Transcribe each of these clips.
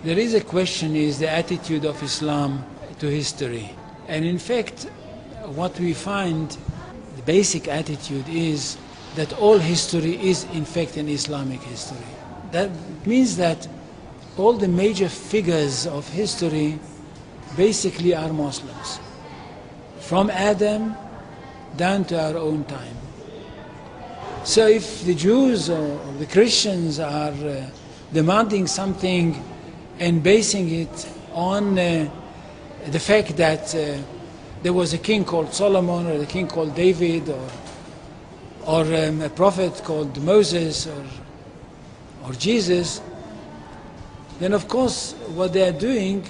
There is a question, is the attitude of Islam to history. And in fact, what we find, the basic attitude is that all history is in fact an Islamic history. That means that all the major figures of history basically are Muslims. From Adam down to our own time. So if the Jews or the Christians are demanding something and basing it on the fact that there was a king called Solomon, or a king called David, or a prophet called Moses, or Jesus, then of course what they are doing,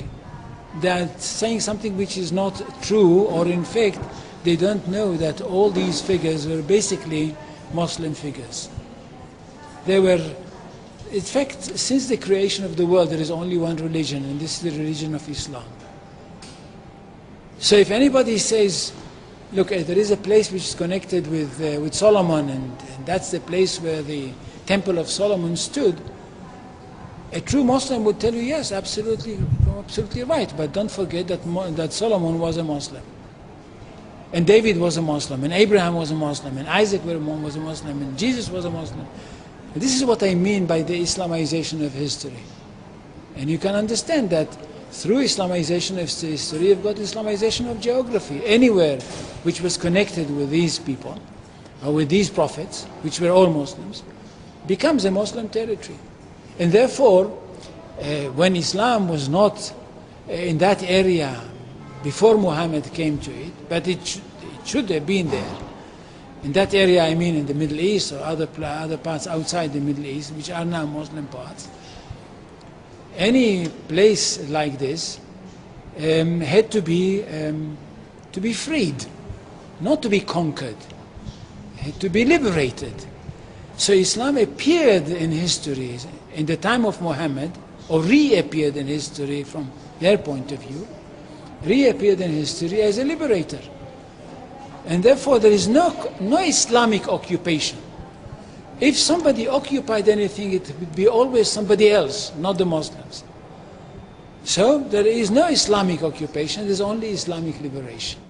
they are saying something which is not true, or in fact they don't know that all these figures were basically Muslim figures. They were, in fact, since the creation of the world, there is only one religion, and this is the religion of Islam. So if anybody says, look, there is a place which is connected with Solomon, and that's the place where the Temple of Solomon stood, a true Muslim would tell you, yes, absolutely right, but don't forget that Solomon was a Muslim. And David was a Muslim, and Abraham was a Muslim, and Isaac was a Muslim, and Jesus was a Muslim. And this is what I mean by the Islamization of history. And you can understand that through Islamization of history, you've got Islamization of geography. Anywhere which was connected with these people, or with these prophets, which were all Muslims, becomes a Muslim territory. And therefore, when Islam was not in that area before Muhammad came to it, but it should have been there. In that area, I mean in the Middle East or other parts outside the Middle East, which are now Muslim parts. Any place like this had to be freed, not to be conquered, had to be liberated. So Islam appeared in history in the time of Muhammad, or reappeared in history from their point of view, reappeared in history as a liberator. And therefore there is no Islamic occupation. If somebody occupied anything, it would be always somebody else, not the Muslims. So there is no Islamic occupation, there is only Islamic liberation.